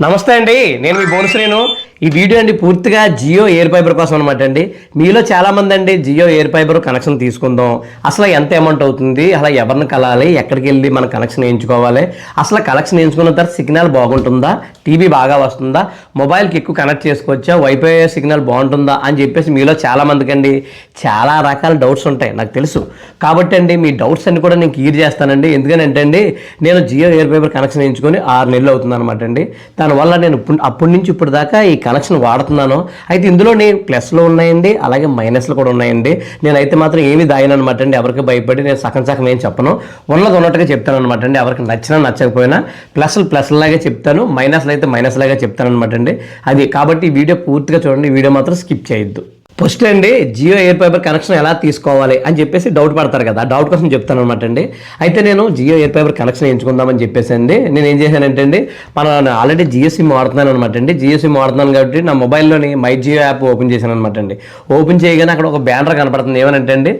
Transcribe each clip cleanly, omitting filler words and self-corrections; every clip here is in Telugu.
నమస్తే అండి, నేను మీ బోనశ్రీను. ఈ వీడియో అండి పూర్తిగా జియో ఎయిర్ ఫైబర్ కోసం అనమాట అండి. మీలో చాలామంది అండి జియో ఎయిర్ ఫైబర్ కనెక్షన్ తీసుకుందాం, అసలు ఎంత అమౌంట్ అవుతుంది, అలా ఎవరిని కలాలి, ఎక్కడికి వెళ్ళి మన కనెక్షన్ వేయించుకోవాలి, అసలు కనెక్షన్ వేయించుకున్న తర్వాత సిగ్నల్ బాగుంటుందా, టీవీ బాగా వస్తుందా, మొబైల్కి ఎక్కువ కనెక్ట్ చేసుకోవచ్చా, వైఫై సిగ్నల్ బాగుంటుందా అని చెప్పేసి మీలో చాలామందికి అండి చాలా రకాల డౌట్స్ ఉంటాయి నాకు తెలుసు. కాబట్టి అండి మీ డౌట్స్ అన్ని కూడా నేను క్లియర్ చేస్తానండి. ఎందుకంటే అండి నేను జియో ఎయిర్ ఫైబర్ కనెక్షన్ వేయించుకొని 6 నెలలు అవుతుంది అనమాట అండి. దానివల్ల నేను అప్పటి నుంచి ఇప్పుడు దాకా ఈ కనెక్షన్ వాడుతున్నాను. అయితే ఇందులోని ప్లస్లో ఉన్నాయండి, అలాగే మైనస్లు కూడా ఉన్నాయండి. నేనైతే మాత్రం ఏమి దాయను అనమాట అండి. ఎవరికి భయపడి నేను సగం ఏం చెప్పను, ఉన్నది ఉన్నట్టుగా చెప్తాను అనమాట అండి. ఎవరికి నచ్చినా నచ్చకపోయినా ప్లస్లాగే చెప్తాను, మైనస్లు అయితే మైనస్ లాగా చెప్తాను అనమాట అండి. అది కాబట్టి ఈ వీడియో పూర్తిగా చూడండి, ఈ వీడియో మాత్రం స్కిప్ చేయొద్దు. ఫస్ట్ అండి జియో ఎయిర్ ఫైబర్ కనెక్షన్ ఎలా తీసుకోవాలి అని చెప్పేసి డౌట్ పడతారు కదా, డౌట్ కోసం చెప్తాను అనమాట అండి. అయితే నేను జియో ఎయిర్ ఫైబర్ కనెక్షన్ ఎంచుకుందామని చెప్పేసి అండి నేను ఏం చేశానంటే అండి, ఆల్రెడీ జియో సిమ్ వాడుతున్నాను అనమాట అండి. జియో సిమ్ వాడుతున్నాను కాబట్టి నా మొబైల్లోని మై జియో యాప్ ఓపెన్ చేశాను అనమాట అండి. ఓపెన్ చేయగానే అక్కడ ఒక బ్యానర్ కనపడుతుంది, ఏమనంటే అండి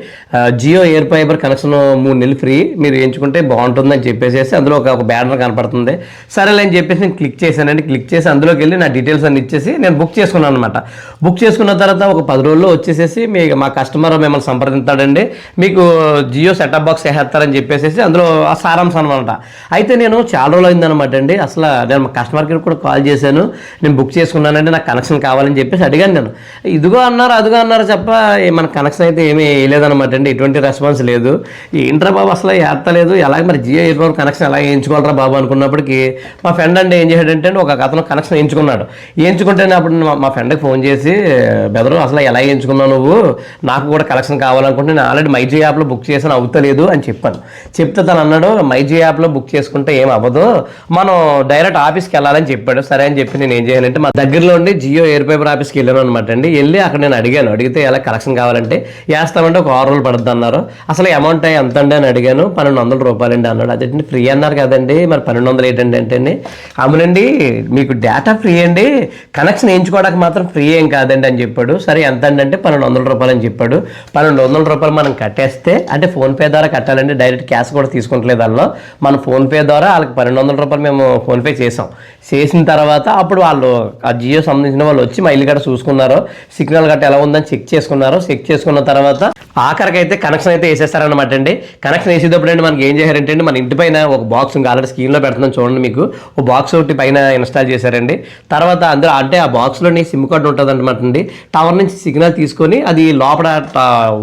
జియో ఎయిర్ ఫైబర్ కనెక్షన్ 3 నెలలు ఫ్రీ, మీరు ఎంచుకుంటే బాగుంటుందని చెప్పేసి అందులో ఒక బ్యానర్ కనపడుతుంది. సరేలే అని చెప్పేసి నేను క్లిక్ చేశానండి. క్లిక్ చేసి అందులోకి వెళ్ళి నా డీటెయిల్స్ అన్ని ఇచ్చేసి నేను బుక్ చేసుకున్నాను అనమాట. బుక్ చేసుకున్న తర్వాత ఒక 10 రోజుల్లో వచ్చేసేసి మా కస్టమర్ మిమ్మల్ని సంప్రదించాడండి, మీకు జియో సెటప్ బాక్స్ వేసేస్తారని చెప్పేసి అందులో ఆ సారాంశం అనమాట. అయితే నేను చాలా రోజులు అయిందనమాట అండి. అసలు నేను మా కస్టమర్కి కూడా కాల్ చేశాను, నేను బుక్ చేసుకున్నానండి, నాకు కనెక్షన్ కావాలని చెప్పేసి అడిగాను. నేను ఇదిగో అన్నారు అదిగో అన్నారు చెప్ప మన కనెక్షన్ అయితే ఏమీ వేయలేదనమాట అండి. ఎటువంటి రెస్పాన్స్ లేదు. ఏంట్రా బాబు అసలు వేస్తలేదు, ఎలాగ మరి జియో ఎయిర్ ఫైబర్ కనెక్షన్ ఎలా వేయించుకోవాలరా బాబు అనుకున్నప్పటికీ మా ఫ్రెండ్ అండి ఏం చేశాడంటే ఒక అతను కనెక్షన్ వేయించుకున్నాడు. వేయించుకుంటే అప్పుడు మా ఫ్రెండ్కి ఫోన్ చేసి, బెదరు అసలు ఎలా వేయించుకున్నావు నువ్వు, నాకు కూడా కలెక్షన్ కావాలనుకుంటే నేను ఆల్రెడీ మైజీ యాప్లో బుక్ చేసాను, అవుతలేదు అని చెప్పాను. చెప్తే తను అన్నాడు మైజీ యాప్లో బుక్ చేసుకుంటే ఏం అవ్వదు, మనం డైరెక్ట్ ఆఫీస్కి వెళ్ళాలని చెప్పాడు. సరే అని చెప్పి నేను ఏం చేయాలంటే మా దగ్గరలో ఉండి జియో ఎయిర్ ఫైబర్ ఆఫీస్కి వెళ్ళాను అనమాట అండి. వెళ్ళి అక్కడ నేను అడిగాను, అడిగితే ఎలా కలెక్షన్ కావాలంటే వేస్తామంటే ఒక 6 రోజులు పడుతుంది అన్నారు. అసలు అమౌంట్ ఎంత అండి అని అడిగాను. 1200 రూపాయలండి అన్నాడు. అదేంటి ఫ్రీ అన్నారు కదండి, మరి 1200 ఏంటండి అంటే, అవునండి మీకు డేటా ఫ్రీ అండి, కనెక్షన్ వేయించుకోవడానికి మాత్రం ఫ్రీ ఏం కాదండి అని చెప్పాడు. సరే ఎంత అండి అంటే 1200 రూపాయలు అని చెప్పాడు. 1200 రూపాయలు మనం కట్టేస్తే, అంటే ఫోన్పే ద్వారా కట్టాలండి, డైరెక్ట్ క్యాష్ కూడా తీసుకుంటలేదు దానిలో. మన ఫోన్పే ద్వారా వాళ్ళకి 1200 రూపాయలు మేము ఫోన్పే చేసిన తర్వాత అప్పుడు వాళ్ళు ఆ జియో సంబంధించిన వాళ్ళు వచ్చి మా ఇల్లు గట్ట చూసుకున్నారు, సిగ్నల్ గట్ట ఎలా ఉందని చెక్ చేసుకున్న తర్వాత ఆఖరికి అయితే కనెక్షన్ అయితే వేసేస్తారనమాట అండి. కనెక్షన్ వేసేటప్పుడు అండి మనకి ఏం చేశారంటే అండి, మన ఇంటి పైన ఒక బాక్స్ ఆల్రెడీ స్క్రీన్లో పెడుతున్నాను చూడండి, మీకు ఒక బాక్స్ ఒకటి పైన ఇన్స్టాల్ చేశారండి. తర్వాత అందులో అంటే ఆ బాక్స్లోని సిమ్ కార్డు ఉంటుంది అనమాట అండి. టవర్ నుంచి సిగ్నల్ తీసుకొని అది లోపల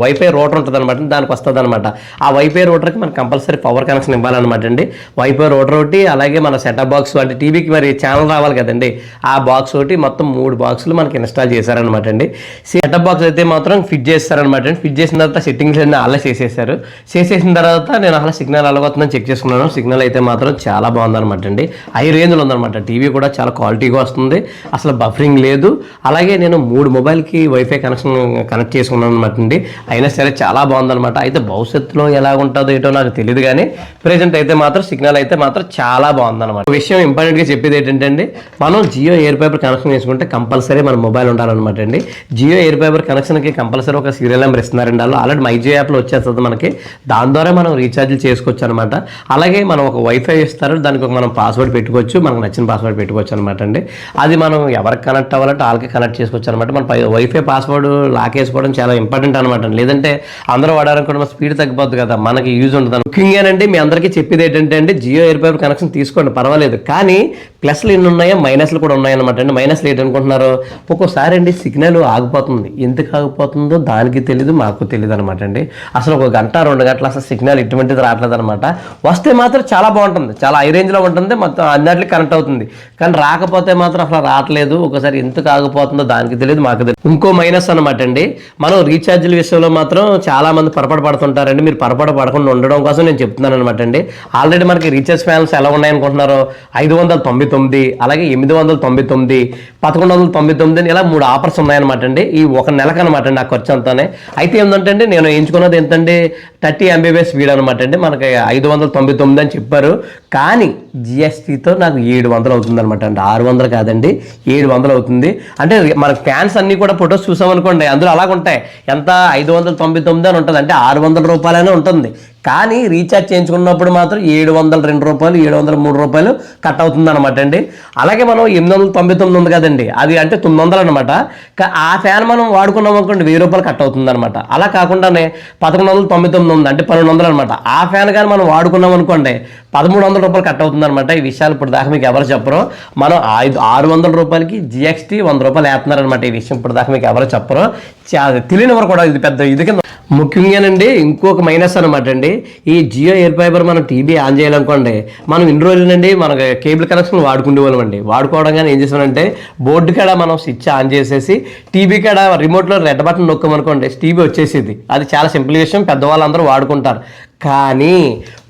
వైఫై రూటర్ ఉంటుంది అనమాట, దానికి వస్తుంది అనమాట. ఆ వైఫై రూటర్కి మనకు కంపల్సరీ పవర్ కనెక్షన్ ఇవ్వాలన్నమాట అండి. వైఫై రూటర్ ఒకటి, అలాగే మన సెటప్ బాక్స్ అంటే టీవీకి మరి ఛానల్ రావాలి కదండి, ఆ బాక్స్ ఒకటి, మొత్తం 3 బాక్సులు మనకి ఇన్స్టాల్ చేశారనమాట అండి. సెటప్ బాక్స్ అయితే మాత్రం ఫిట్ చేస్తారనమాట అండి. ఫిట్ చేసిన తర్వాత సెట్టింగ్స్ అన్నీ అలా చేసేసిన తర్వాత నేను అలా సిగ్నల్ అలాగొస్తుందని చెక్ చేసుకున్నాను. సిగ్నల్ అయితే మాత్రం చాలా బాగుందనమాట అండి, హై రేంజ్లో ఉందన్నమాట. టీవీ కూడా చాలా క్వాలిటీగా వస్తుంది, అసలు బఫరింగ్ లేదు. అలాగే నేను 3 మొబైల్కి వైఫై కనెక్ట్ చేసుకున్నాను అనమాట అండి. అయినా సరే చాలా బాగుందనమాట. అయితే భవిష్యత్తులో ఎలా ఉంటుందో ఏంటో నాకు తెలియదు, కానీ ప్రెజెంట్ అయితే మాత్రం సిగ్నల్ అయితే మాత్రం చాలా బాగుందన్నమాట. విషయం ఇంపార్టెంట్గా చెప్పేది ఏంటంటే అండి, మనం జియో ఎయిర్ ఫైబర్ కనెక్షన్ చేసుకుంటే కంపల్సరీ మన మొబైల్ ఉండాలన్నమాట అండి. జియో ఎయిర్ ఫైబర్ కనెక్షన్కి కంపల్సరీ ఒక సీరియల్ నెంబర్ ఇస్తున్నారండి వాళ్ళు, ఆల్రెడీ మైజియో యాప్లో వచ్చేస్తుంది మనకి. దాని ద్వారా మనం రీఛార్జ్లు చేసుకోవచ్చు అనమాట. అలాగే మనం ఒక వైఫై ఇస్తారు, దానికి ఒక మనం పాస్వర్డ్ పెట్టుకోవచ్చు, మనకు నచ్చిన పాస్వర్డ్ పెట్టుకోవచ్చు అనమాట అండి. అది మనం ఎవరికి కనెక్ట్ అవ్వాలంటే వాళ్ళకి కనెక్ట్ చేసుకోవచ్చు అనమాట. మన వైఫై పాస్వర్డ్ లాక్ వేసుకోవడం చాలా ఇంపార్టెంట్ అనమాట. లేదంటే అందరూ వాడాలనుకుంటే స్పీడ్ తగ్గిపోద్ది కదా, మనకి యూజ్ ఉంటుంది. ముఖ్యంగానండి మీ అందరికీ చెప్పేది ఏంటంటే అండి, జియో ఎయిర్ ఫైబర్ కనెక్షన్ తీసుకోండి పర్వాలేదు, కానీ ప్లస్లు ఎన్ని ఉన్నాయో మైనస్లు కూడా ఉన్నాయన్నమాట అండి. మైనస్లు ఏంటనుకుంటున్నారు, ఒక్కోసారి అండి సిగ్నల్ ఆగిపోతుంది, ఎందుకు ఆగిపోతుందో దానికి తెలీదు, మాకు తెలియదు అనమాట అండి. అసలు 1 గంట 2 గంటలు అసలు సిగ్నల్ ఇటువంటిది రావట్లేదు అనమాట. వస్తే మాత్రం చాలా బాగుంటుంది, చాలా హై రేంజ్లో ఉంటుంది, మొత్తం అన్నిటికీ కనెక్ట్ అవుతుంది. కానీ రాకపోతే మాత్రం అసలు రావట్లేదు, ఒకసారి ఎందుకు ఆగిపోతుందో దానికి తెలియదు, మాకు తెలియదు. ఇంకో మైనస్ అనమాట అండి, మనం రీఛార్జ్ల విషయంలో మాత్రం చాలా మంది పొరపాటు పడుతుంటారండి. మీరు పొరపాటు పడకుండా ఉండడం కోసం నేను చెప్తున్నాను అనమాట అండి. ఆల్రెడీ మనకి రీఛార్జ్ ప్లాన్స్ ఎలా ఉన్నాయనుకుంటున్నారు, 599, అలాగే 899, 1199 ఇలా 3 ఆఫర్స్ ఉన్నాయన్నమాట అండి. ఈ 1 నెలకు అనమాట అండి ఆ ఖర్చు అంతానే. అయితే ఏంటంటే అండి నేను ఎంచుకున్నది ఎంతండి, 30 MB స్పీడ్ అనమాట అండి. మనకి 599 అని చెప్పారు, కానీ జిఎస్టీతో నాకు 700 అవుతుంది అనమాట అండి. 600 కాదండి, 700 అవుతుంది. అంటే మన ఫ్యాన్స్ అన్నీ కూడా ఫొటోస్ చూసామనుకోండి, అందులో అలాగ ఉంటాయి, ఎంత 599 అని ఉంటుంది, అంటే 600 రూపాయలనే ఉంటుంది. కానీ రీఛార్జ్ చేయించుకున్నప్పుడు మాత్రం 702 రూపాయలు 703 రూపాయలు కట్ అవుతుంది అనమాట అండి. అలాగే మనం 899 ఉంది కదండి, అది అంటే 900 అనమాట. ఆ ఫ్యాన్ మనం వాడుకున్నాం అనుకోండి 1000 రూపాయలు కట్ అవుతుంది అనమాట. అలా కాకుండానే 1199 ఉంది అంటే 1200 అనమాట. ఆ ఫ్యాన్ కానీ మనం వాడుకున్నాం అనుకోండి 1300 రూపాయలు కట్ అవుతుంది అనమాట. ఈ విషయాలు ఇప్పుడు దాకా మీకు ఎవరు చెప్పరు. మనం 600 రూపాయలకి GST 100 రూపాయలు వేస్తున్నారు అనమాట. ఈ విషయం ఇప్పుడు దాకా మీకు ఎవరు చెప్పరు, తెలియని వారు కూడా ఇది పెద్ద ఇది కింద. ముఖ్యంగానండి ఇంకొక మైనస్ అనమాట అండి, ఈ జియో ఎయిర్ ఫైబర్ మనం టీవీ ఆన్ చేయాలనుకోండి, మనం ఇన్ని రోజులండి మనకు కేబుల్ కనెక్షన్ వాడుకునే వాళ్ళం అండి. వాడుకోవడంగానే ఏం చేసామంటే బోర్డు కాడ మనం స్విచ్ ఆన్ చేసేసి టీవీ కాడ రిమోట్లో రెడ్ బటన్ నొక్కమనుకోండి టీవీ వచ్చేసేది. అది చాలా సింపుల్ విషయం, పెద్దవాళ్ళందరూ వాడుకుంటారు. కానీ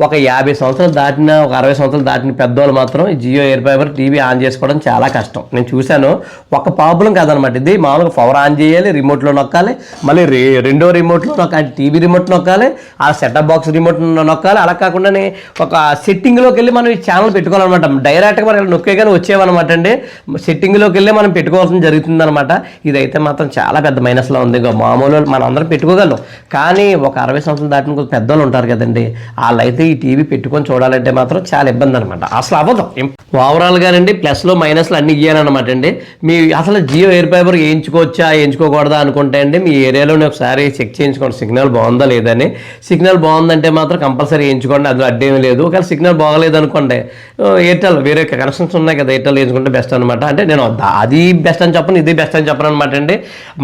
ఒక 50 సంవత్సరాలు దాటిన, ఒక 60 సంవత్సరాలు దాటిన పెద్దవాళ్ళు మాత్రం ఈ Jio air fibre TV on చేసుకోవడం చాలా కష్టం. నేను చూశాను, ఒక ప్రాబ్లం కాదనమాట ఇది. మామూలుగా పవర్ ఆన్ చేయాలి, రిమోట్లో నొక్కాలి, మళ్ళీ రెండో రిమోట్లో నొక్కాలి, టీవీ రిమోట్ నొక్కాలి, ఆ సెటప్ బాక్స్ రిమోట్ నొక్కాలి. అలా కాకుండానే ఒక సెట్టింగ్లోకి వెళ్ళి మనం ఈ ఛానల్ పెట్టుకోవాలన్నమాట. డైరెక్ట్గా మనం నొక్కేగానే వచ్చేవన్నమాట అండి. సెట్టింగ్లోకి వెళ్ళి మనం పెట్టుకోవాల్సిన జరుగుతుందన్నమాట. ఇదైతే మాత్రం చాలా పెద్ద మైనస్లో ఉంది. మామూలు మనం అందరం పెట్టుకోగలం, కానీ ఒక 60 సంవత్సరాలు దాటిన పెద్దవాళ్ళు ఉంటారు కదండి, వాళ్ళైతే ఈ టీవీ పెట్టుకొని చూడాలంటే మాత్రం చాలా ఇబ్బంది అనమాట. అసలు అవ్వదు. ఓవరాల్గానండి ప్లస్లో మైనస్లు అన్ని ఇయ్యానమాట అండి. మీ అసలు జియో ఎయిర్ ఫైబర్ వేయించుకోవచ్చా వేయించుకోకూడదా అనుకుంటే అండి, మీ ఏరియాలోనే ఒకసారి చెక్ చేయించుకోండి సిగ్నల్ బాగుందా లేదని. సిగ్నల్ బాగుందంటే మాత్రం కంపల్సరీ వేయించుకోండి, అందులో అడ్డేమీ లేదు. ఒకవేళ సిగ్నల్ బాగలేదు అనుకోండి, ఎయిర్టెల్ వేరే కనెక్షన్స్ ఉన్నాయి కదా, ఎయిర్టెల్ వేయించుకుంటే బెస్ట్ అనమాట. అంటే నేను అది బెస్ట్ అని చెప్పను, ఇది బెస్ట్ అని చెప్పను అనమాట అండి.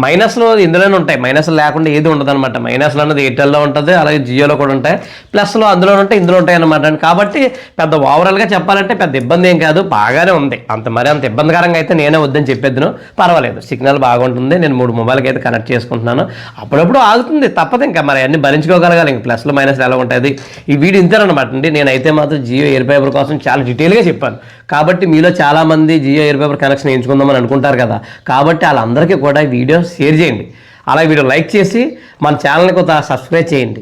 మైనస్లో ఇందులోనే ఉంటాయి, మైనస్లు లేకుండా ఏది ఉండదు అనమాట. మైనస్లు అన్నది ఎయిర్టెల్లో ఉంటుంది, అలాగే జియోలో కూడా ఉంటాయి. ప్లస్లో అందులో ఉంటాయి, ఇందులో ఉంటాయి అనమాట అండి. కాబట్టి పెద్ద ఓవరాల్గా చెప్పాలంటే పెద్ద ఇబ్బంది ఏం కాదు, బాగానే ఉంది. అంత ఇబ్బందికరంగా అయితే నేనే వద్దని చెప్పేద్దును, పర్వాలేదు. సిగ్నల్ బాగుంటుంది. నేను 3 మొబైల్కి అయితే కనెక్ట్ చేసుకుంటున్నాను. అప్పుడప్పుడు ఆగుతుంది, తప్పదు. ఇంకా మరి అన్ని భరించుకోగలగాలి. ఇంక ప్లస్లో మైనస్లు ఎలా ఉంటుంది. ఈ వీడియో ఇంతేనమాట అండి. నేనైతే మాత్రం జియో ఎయిర్ ఫైబర్ కోసం చాలా డీటెయిల్గా చెప్పాను. కాబట్టి మీలో చాలామంది జియో ఎయిర్ ఫైబర్ కనెక్షన్ ఎంచుకుందామని అనుకుంటారు కదా, కాబట్టి వాళ్ళందరికీ కూడా ఈ వీడియో షేర్ చేయండి. అలాగే వీడియో లైక్ చేసి మన ఛానల్ని కొంత సబ్స్క్రైబ్ చేయండి.